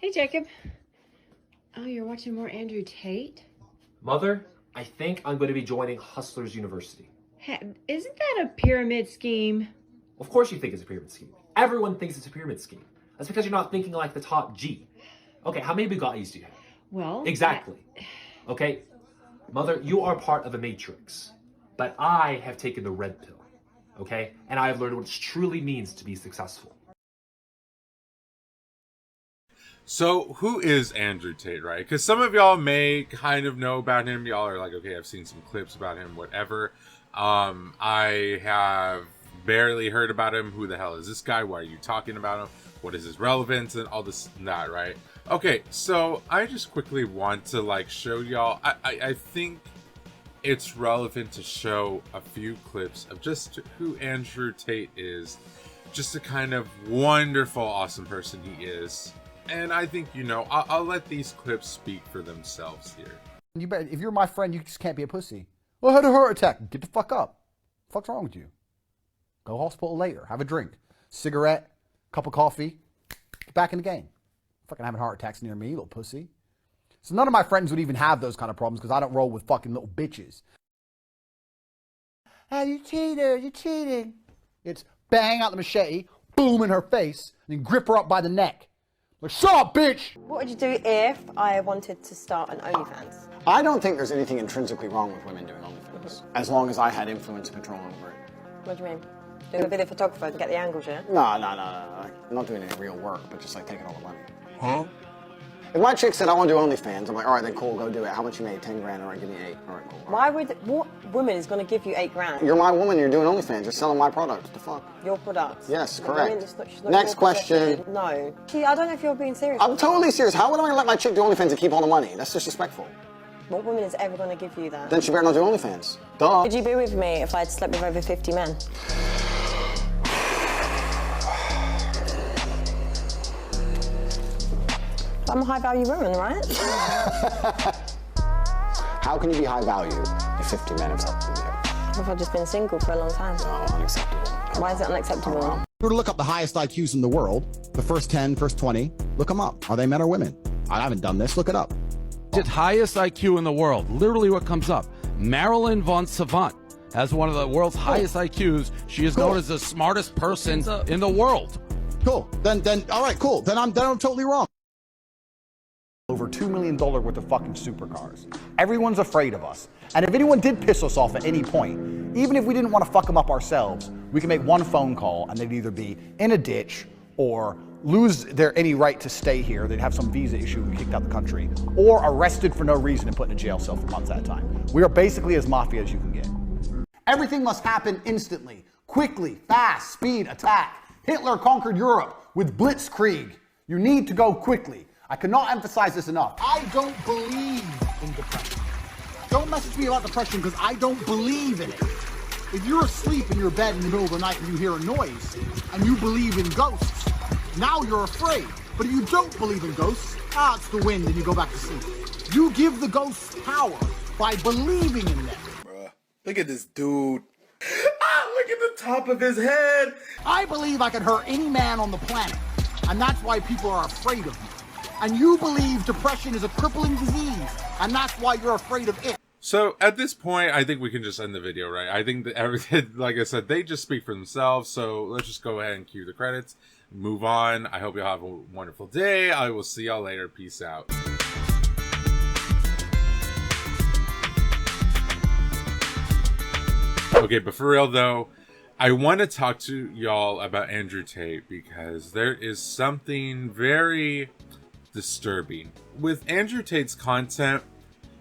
Hey, Jacob. Oh, you're watching more Andrew Tate? Mother, I think I'm going to be joining Hustlers University. Isn't that a pyramid scheme? Of course you think it's a pyramid scheme. Everyone thinks it's a pyramid scheme. That's because you're not thinking like the top G. Okay, how many Bugattis do you have? Well... Exactly. Okay, Mother, you are part of a matrix. But I have taken the red pill. Okay? And I have learned what it truly means to be successful. So who is Andrew Tate, right? Because some of y'all may kind of know about him. Y'all are like, okay, I've seen some clips about him, whatever. I have barely heard about him. Who the hell is this guy? Why are you talking about him? What is his relevance and all this and that, right? Okay, so I just quickly want to like show y'all. I think it's relevant to show a few clips of just who Andrew Tate is. Just a kind of wonderful, awesome person he is. And I think, you know, I'll let these clips speak for themselves here. You bet. If you're my friend, you just can't be a pussy. Well, I had a heart attack. Get the fuck up. The fuck's wrong with you? Go hospital later. Have a drink. Cigarette. Cup of coffee. Get back in the game. Fucking having heart attacks near me, you little pussy. So none of my friends would even have those kind of problems because I don't roll with fucking little bitches. Ah, you cheater. You're cheating. It's bang out the machete, boom in her face, and then grip her up by the neck. Like, shut up, bitch! What would you do if I wanted to start an OnlyFans? I don't think there's anything intrinsically wrong with women doing OnlyFans, as long as I had influence and control over it. What do you mean? Doing a bit of photographer and get the angles, yeah? No. I'm not doing any real work, but just like taking all the money. Huh? If my chick said I want to do OnlyFans, I'm like, all right, then cool, go do it. How much you made? 10 grand, all right, give me 8. All right, cool. Why would, what woman is going to give you 8 grand? You're my woman, you're doing OnlyFans, you're selling my product. What the fuck? Your products? Yes, The correct. woman is she's not Next your question. possession. No. I don't know if you're being serious. I'm totally serious. How would I let my chick do OnlyFans and keep all the money? That's disrespectful. What woman is ever going to give you that? Then she better not do OnlyFans. Duh. Would you be with me if I'd slept with over 50 men? I'm a high value woman, right? How can you be high value if 50 men have slept with you? If I've just been single for a long time. No, unacceptable. Why is it unacceptable? Wrong. If you were to look up the highest IQs in the world, the first 10, first 20, look them up. Are they men or women? I haven't done this. Look it up. Highest IQ in the world. Literally what comes up. Marilyn von Savant has one of the world's highest IQs. She is known as the smartest person in the world. Cool. Then, all right, cool. Then I'm totally wrong. Over $2 million worth of fucking supercars. Everyone's afraid of us. And if anyone did piss us off at any point, even if we didn't want to fuck them up ourselves, we can make one phone call and they'd either be in a ditch or lose their any right to stay here. They'd have some visa issue and kicked out the country, or arrested for no reason and put in a jail cell for months at a time. We are basically as mafia as you can get. Everything must happen instantly, quickly, fast, speed, attack. Hitler conquered Europe with blitzkrieg. You need to go quickly. I cannot emphasize this enough. I don't believe in depression. Don't message me about depression because I don't believe in it. If you're asleep in your bed in the middle of the night and you hear a noise and you believe in ghosts, now you're afraid. But if you don't believe in ghosts, it's the wind and you go back to sleep. You give the ghosts power by believing in them. Bruh, look at this dude. Look at the top of his head. I believe I could hurt any man on the planet, and that's why people are afraid of me. And you believe depression is a crippling disease, and that's why you're afraid of it. So at this point, I think we can just end the video, right? I think that everything, like I said, they just speak for themselves. So let's just go ahead and cue the credits, move on. I hope you all have a wonderful day. I will see y'all later. Peace out. Okay, but for real though, I want to talk to y'all about Andrew Tate because there is something very disturbing with Andrew Tate's content.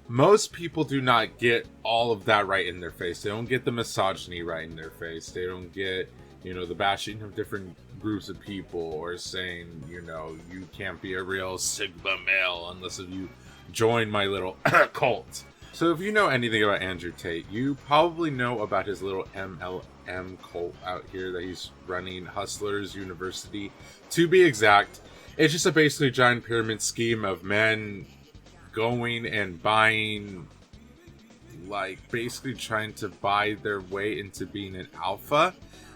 Most people do not get all of that right in their face. They don't get the misogyny right in their face. They don't get, you know, the bashing of different groups of people or saying, you know, you can't be a real Sigma male unless you join my little cult. So if you know anything about Andrew Tate, you probably know about his little MLM cult out here that he's running, Hustlers University. To be exact, it's just a basically giant pyramid scheme of men going and buying, like basically trying to buy their way into being an alpha.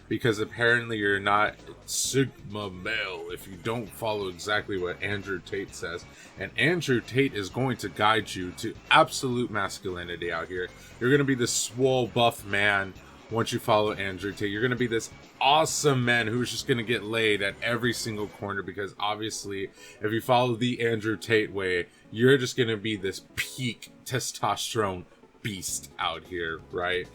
because apparently you're not sigma male if you don't follow exactly what Andrew Tate says. And Andrew Tate is going to guide you to absolute masculinity out here. You're going to be this swole buff man once you follow Andrew Tate. You're going to be this awesome man who's just going to get laid at every single corner, because obviously if you follow the Andrew Tate way, you're just going to be this peak testosterone beast out here, right?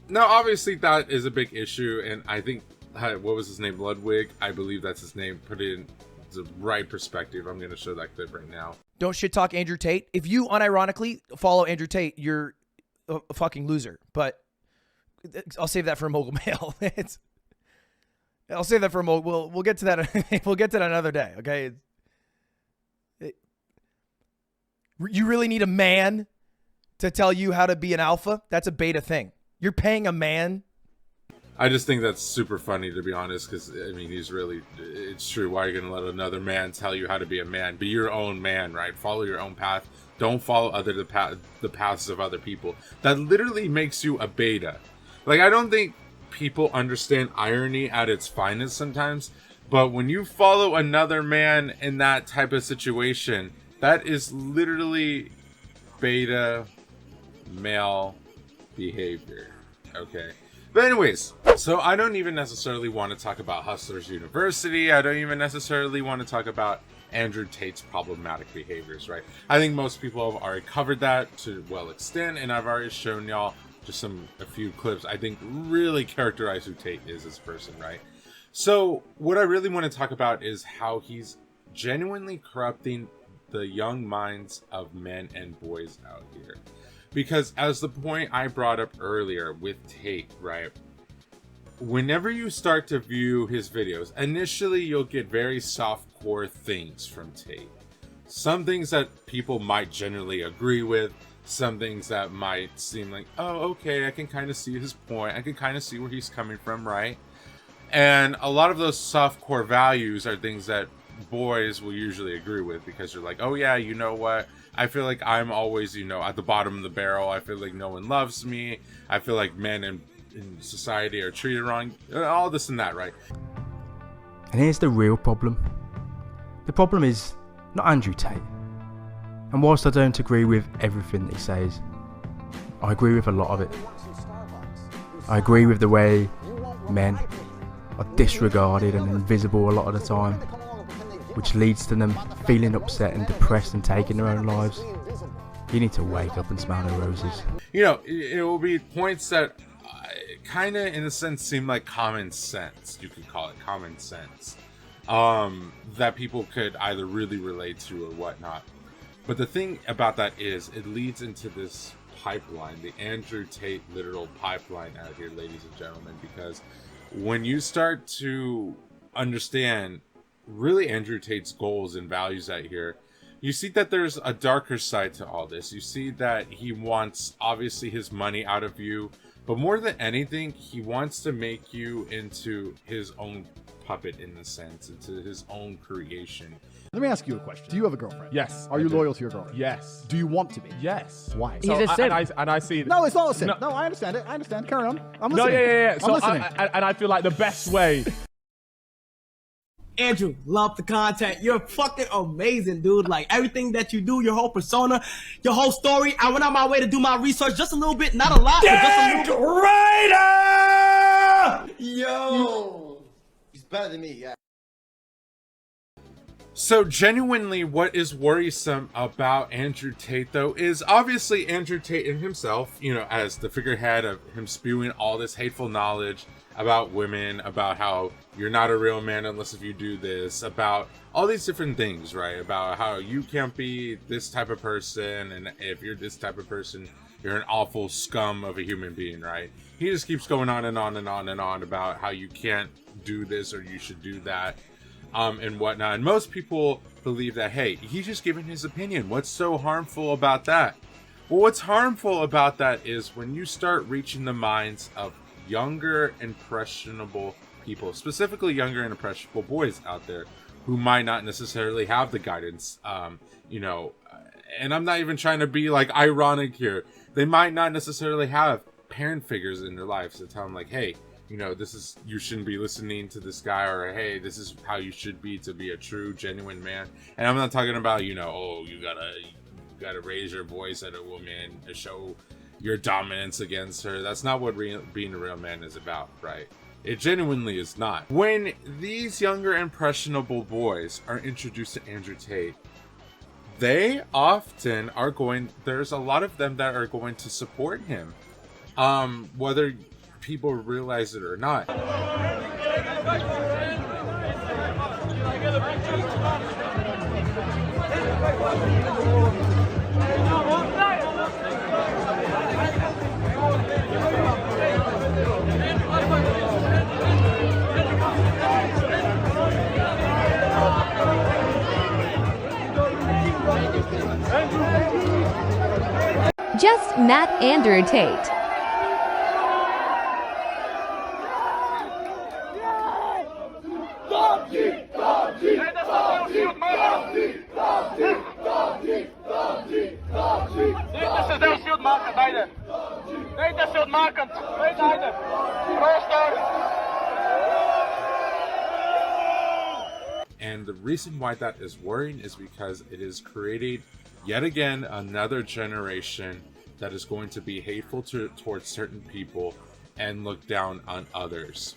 Now, obviously, that is a big issue, and I think, what was his name? Ludwig? I believe that's his name. Put it in the right perspective. I'm going to show that clip right now. Don't shit talk Andrew Tate. If you unironically follow Andrew Tate, you're a fucking loser. But I'll save that for a mogul mail. I'll save that for a mogul. We'll get to that. We'll get to that another day. Okay. You really need a man to tell you how to be an alpha? That's a beta thing. You're paying a man. I just think that's super funny, to be honest, because, I mean, it's true. Why are you going to let another man tell you how to be a man? Be your own man, right? Follow your own path. Don't follow the paths of other people. That literally makes you a beta. Like, I don't think people understand irony at its finest sometimes, but when you follow another man in that type of situation, that is literally beta male behavior. Okay. But anyways, so I don't even necessarily want to talk about Hustlers University. I don't even necessarily want to talk about Andrew Tate's problematic behaviors, right? I think most people have already covered that to well extent, and I've already shown y'all just a few clips I think really characterize who Tate is as a person, right? So what I really want to talk about is how he's genuinely corrupting the young minds of men and boys out here. Because as the point I brought up earlier with Tate, right? Whenever you start to view his videos, initially you'll get very soft-core things from Tate. Some things that people might generally agree with, some things that might seem like, oh, okay, I can kind of see his point. I can kind of see where he's coming from, right? And a lot of those soft-core values are things that boys will usually agree with, because you're like, oh yeah, you know what? I feel like I'm always, at the bottom of the barrel. I feel like no one loves me. I feel like men in society are treated wrong. All this and that, right? And here's the real problem. The problem is not Andrew Tate. And whilst I don't agree with everything that he says, I agree with a lot of it. I agree with the way men are disregarded and invisible a lot of the time, which leads to them feeling upset and depressed and taking their own lives. You need to wake up and smell the roses. It will be points that kind of, in a sense, seem like common sense. You could call it common sense. That people could either really relate to or whatnot. But the thing about that is, it leads into this pipeline, the Andrew Tate literal pipeline out here, ladies and gentlemen, because when you start to understand really Andrew Tate's goals and values out here, you see that there's a darker side to all this. You see that he wants, obviously, his money out of you, but more than anything, he wants to make you into his own puppet, in a sense, into his own creation. Let me ask you a question. Do you have a girlfriend? Yes. Are you loyal to your girlfriend? Yes. Do you want to be? Yes. Why? He's a simp. And I see... No, it's not a simp. No, I understand it. I understand. Carry on. I'm no, listening. yeah. So I'm listening. and I feel like the best way... Andrew, love the content. You're fucking amazing, dude. Like, everything that you do, your whole persona, your whole story. I went out my way to do my research just a little bit, not a lot, but just a little bit. Raider! Yo! He's better than me, yeah. So genuinely, what is worrisome about Andrew Tate, though, is obviously Andrew Tate in himself, as the figurehead of him spewing all this hateful knowledge about women, about how you're not a real man unless if you do this, about all these different things, right? About how you can't be this type of person, and if you're this type of person, you're an awful scum of a human being, right? He just keeps going on and on and on and on about how you can't do this or you should do that, and whatnot. And most people believe that, hey, he's just giving his opinion. What's so harmful about that? Well, what's harmful about that is when you start reaching the minds of younger, impressionable people, specifically younger and impressionable boys out there who might not necessarily have the guidance, and I'm not even trying to be like ironic here. They might not necessarily have parent figures in their lives to tell them like, hey, you know, you shouldn't be listening to this guy, or hey, this is how you should be to be a true, genuine man. And I'm not talking about, you know, oh, you gotta raise your voice at a woman to show your dominance against her. That's not what being a real man is about, right? It genuinely is not. When these younger impressionable boys are introduced to Andrew Tate, they often are there's a lot of them that are going to support him, whether people realize it or not. Just Matt Andrew Tate. And the reason why that is worrying is because it is creating yet again another generation that is going to be hateful towards certain people and look down on others,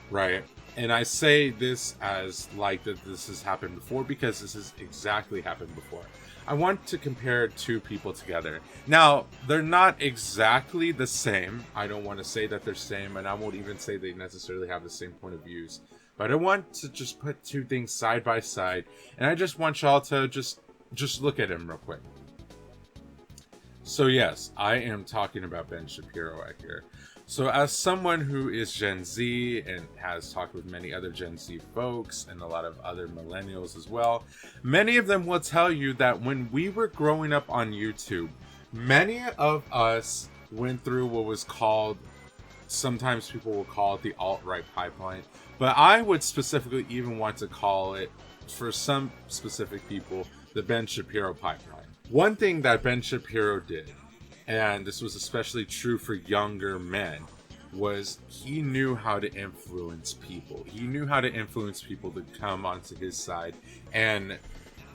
right? And I say this as like that this has happened before because this has exactly happened before. I want to compare two people together. Now, they're not exactly the same. I don't want to say that they're same, and I won't even say they necessarily have the same point of views. But I want to just put two things side by side, and I just want y'all to just look at him real quick. So yes, I am talking about Ben Shapiro right here. So as someone who is Gen Z and has talked with many other Gen Z folks and a lot of other millennials as well, many of them will tell you that when we were growing up on YouTube, many of us went through what was called, sometimes people will call it the alt-right pipeline, but I would specifically even want to call it, for some specific people, the Ben Shapiro pipeline. One thing that Ben Shapiro did, and this was especially true for younger men, was he knew how to influence people. He knew how to influence people to come onto his side. And,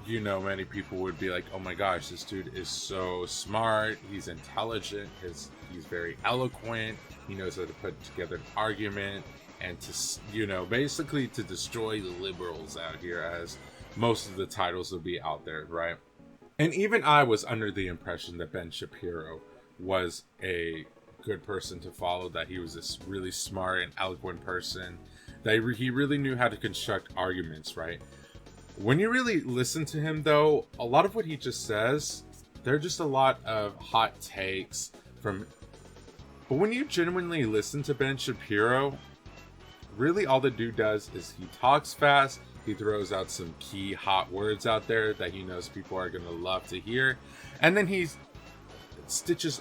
you know, many people would be like, oh my gosh, this dude is so smart. He's intelligent. He's very eloquent. He knows how to put together an argument and to, you know, basically to destroy the liberals out here, as most of the titles will be out there, right? And even I was under the impression that Ben Shapiro was a good person to follow, that he was this really smart and eloquent person, that he really knew how to construct arguments, right? When you really listen to him, though, a lot of what he just says, they're just a lot of hot takes from... But when you genuinely listen to Ben Shapiro, really all the dude does is he talks fast. He throws out some key hot words out there that he knows people are going to love to hear. And then he stitches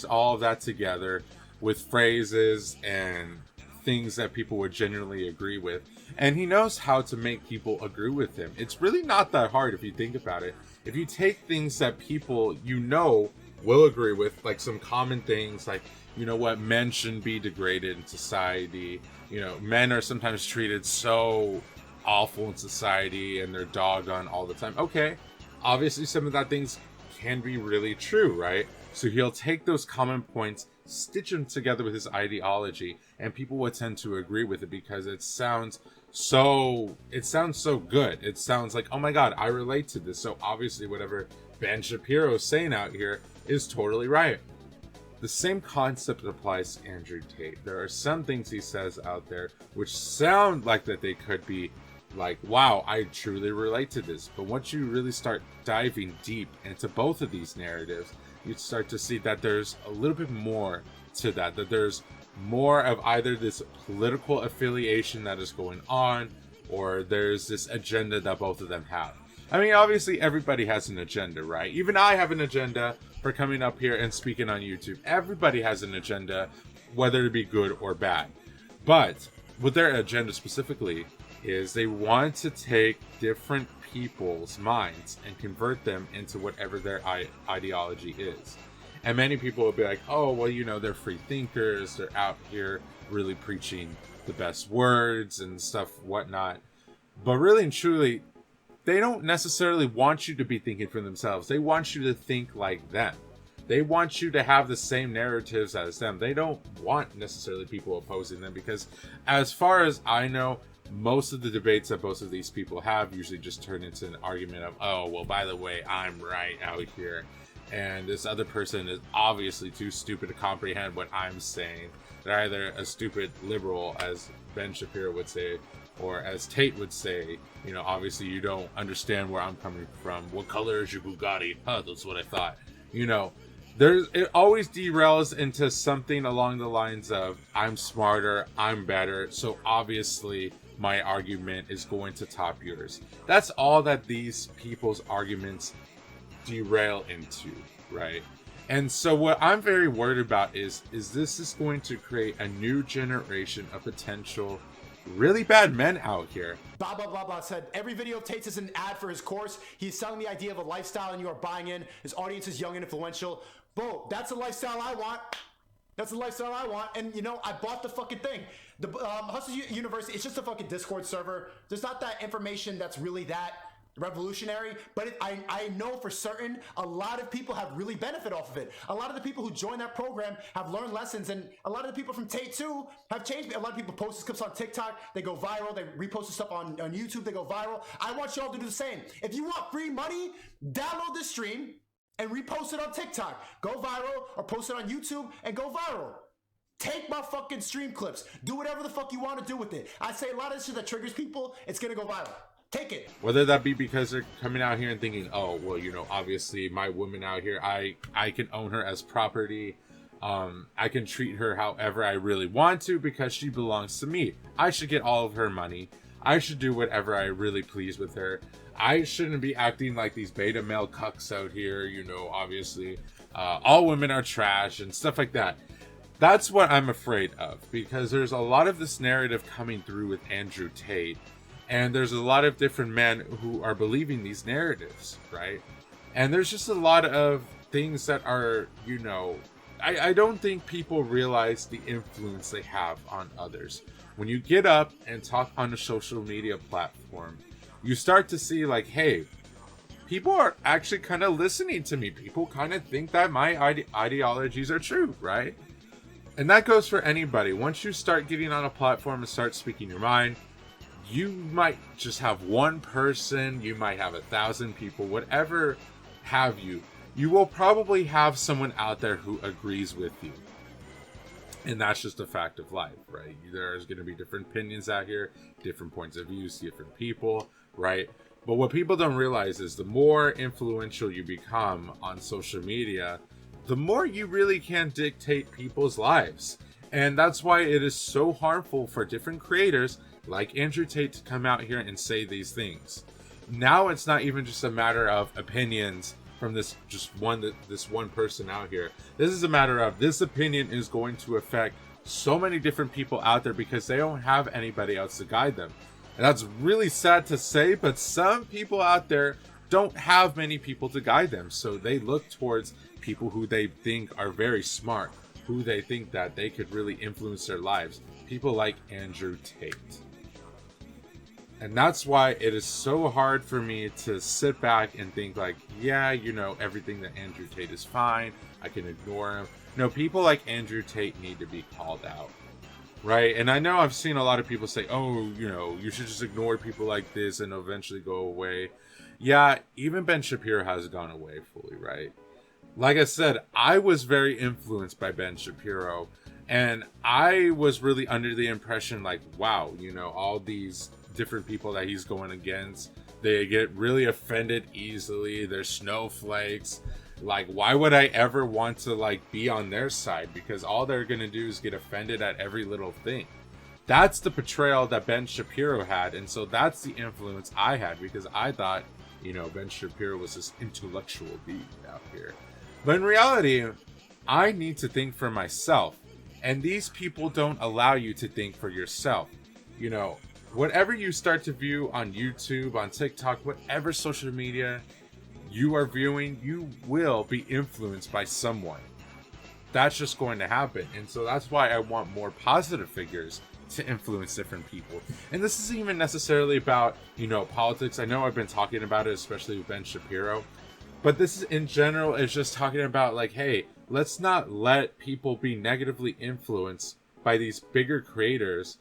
all of that together with phrases and things that people would genuinely agree with. And he knows how to make people agree with him. It's really not that hard if you think about it. If you take things that people you know will agree with, like some common things like, you know what, men shouldn't be degraded in society. You know, men are sometimes treated so awful in society and they're dogged on all the time. Okay, obviously some of that things can be really true, right? So he'll take those common points, stitch them together with his ideology, and people will tend to agree with it because it sounds so good. It sounds like, oh my god, I relate to this. So obviously whatever Ben Shapiro is saying out here is totally right. The same concept applies to Andrew Tate. There are some things he says out there which sound like that they could be like, wow, I truly relate to this. But once you really start diving deep into both of these narratives, you start to see that there's a little bit more to that there's more of either this political affiliation that is going on, or there's this agenda that both of them have. I mean, obviously everybody has an agenda, right? Even I have an agenda for coming up here and speaking on YouTube. Everybody has an agenda, whether it be good or bad. But with their agenda specifically is they want to take different people's minds and convert them into whatever their ideology is. And many people will be like, oh, well, you know, they're free thinkers. They're out here really preaching the best words and stuff, whatnot. But really and truly, they don't necessarily want you to be thinking for themselves. They want you to think like them. They want you to have the same narratives as them. They don't want necessarily people opposing them, because as far as I know, most of the debates that both of these people have usually just turn into an argument of, oh, well, by the way, I'm right out here, and this other person is obviously too stupid to comprehend what I'm saying. They're either a stupid liberal, as Ben Shapiro would say, or as Tate would say, you know, obviously you don't understand where I'm coming from. What color is your Bugatti? Huh, that's what I thought. You know, it always derails into something along the lines of, I'm smarter, I'm better, so obviously my argument is going to top yours. That's all that these people's arguments derail into, right? And so what I'm very worried about is this is going to create a new generation of potential really bad men out here. Blah, blah, blah, blah said, every video of Tate's is an ad for his course. He's selling the idea of a lifestyle and you are buying in. His audience is young and influential. Boom, that's a lifestyle I want. That's the lifestyle I want. And, you know, I bought the fucking thing. The Hustle University, it's just a fucking Discord server. There's not that information that's really that revolutionary, but I know for certain a lot of people have really benefited off of it. A lot of the people who join that program have learned lessons, and a lot of the people from Tate too have changed. A lot of people post clips on TikTok, they go viral. They repost stuff on YouTube, they go viral. I want y'all to do the same. If you want free money, download this stream and repost it on TikTok. Go viral, or post it on YouTube and go viral. Take my fucking stream clips. Do whatever the fuck you want to do with it. I say a lot of this shit that triggers people, it's gonna go viral. Take it. Whether that be because they're coming out here and thinking, oh, well, you know, obviously my woman out here, I can own her as property. I can treat her however I really want to because she belongs to me. I should get all of her money. I should do whatever I really please with her. I shouldn't be acting like these beta male cucks out here, you know, obviously. All women are trash and stuff like that. That's what I'm afraid of, because there's a lot of this narrative coming through with Andrew Tate. And there's a lot of different men who are believing these narratives, right? And there's just a lot of things that are, you know, I don't think people realize the influence they have on others. When you get up and talk on a social media platform, you start to see like, hey, people are actually kind of listening to me. People kind of think that my ideologies are true, right? And that goes for anybody. Once you start getting on a platform and start speaking your mind, you might just have one person, you might have 1,000 people, whatever have you. You will probably have someone out there who agrees with you. And that's just a fact of life, right? There's going to be different opinions out here, different points of view, different people, right? But what people don't realize is the more influential you become on social media, the more you really can dictate people's lives. And that's why it is so harmful for different creators like Andrew Tate to come out here and say these things. Now it's not even just a matter of opinions from this one person out here. This is a matter of this opinion is going to affect so many different people out there because they don't have anybody else to guide them. And that's really sad to say, but some people out there don't have many people to guide them. So they look towards people who they think are very smart, who they think that they could really influence their lives. People like Andrew Tate. And that's why it is so hard for me to sit back and think like, yeah, you know, everything that Andrew Tate is fine. I can ignore him. No, people like Andrew Tate need to be called out. Right? And I know I've seen a lot of people say, oh, you know, you should just ignore people like this and eventually go away. Yeah, even Ben Shapiro has gone away fully, right? Like I said, I was very influenced by Ben Shapiro. And I was really under the impression like, wow, you know, all these different people that he's going against, they get really offended easily. They're snowflakes. Like, why would I ever want to like be on their side? Because all they're gonna do is get offended at every little thing. That's the portrayal that Ben Shapiro had, and so that's the influence I had, because I thought, you know, Ben Shapiro was this intellectual being out here. But in reality, I need to think for myself, and these people don't allow you to think for yourself. You know, whatever you start to view on YouTube, on TikTok, whatever social media you are viewing, you will be influenced by someone. that's just going to happen. And so that's why I want more positive figures to influence different people. And this isn't even necessarily about, you know, politics. I know I've been talking about it, especially with Ben Shapiro, but this is in general is just talking about like, hey, let's not let people be negatively influenced by these bigger creators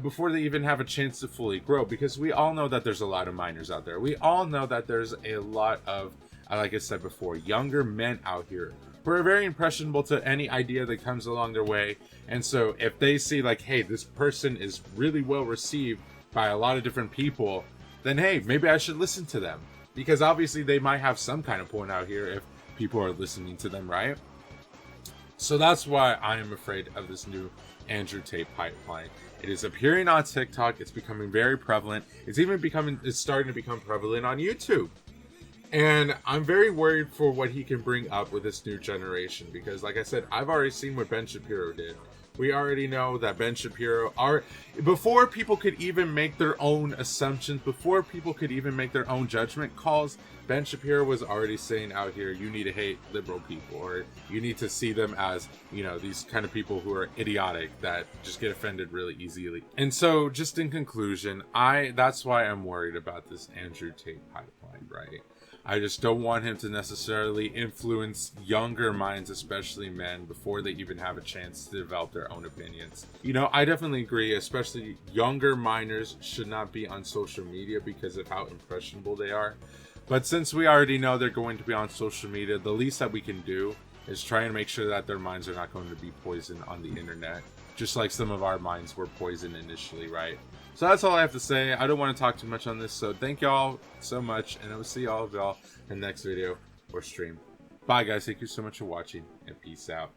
before they even have a chance to fully grow, because we all know that there's a lot of minors out there. We all know that there's a lot of, like I said before, younger men out here who are very impressionable to any idea that comes along their way. And so if they see like, hey, this person is really well received by a lot of different people, then hey, maybe I should listen to them, because obviously they might have some kind of point out here if people are listening to them, right? So that's why I am afraid of this new Andrew Tate pipeline. It is appearing on TikTok. It's becoming very prevalent. It's starting to become prevalent on YouTube. And I'm very worried for what he can bring up with this new generation, because like I said, I've already seen what Ben Shapiro did. We already know that Ben Shapiro before people could even make their own assumptions, before people could even make their own judgment calls, Ben Shapiro was already saying out here, you need to hate liberal people, or you need to see them as, you know, these kind of people who are idiotic that just get offended really easily. And so just in conclusion, that's why I'm worried about this Andrew Tate pipeline, right? I just don't want him to necessarily influence younger minds, especially men, before they even have a chance to develop their own opinions. You know, I definitely agree, especially younger minors should not be on social media because of how impressionable they are. But since we already know they're going to be on social media, the least that we can do is try and make sure that their minds are not going to be poisoned on the internet, just like some of our minds were poisoned initially, right? So that's all I have to say. I don't want to talk too much on this, so thank y'all so much, and I will see all of y'all in the next video or stream. Bye, guys. Thank you so much for watching, and peace out.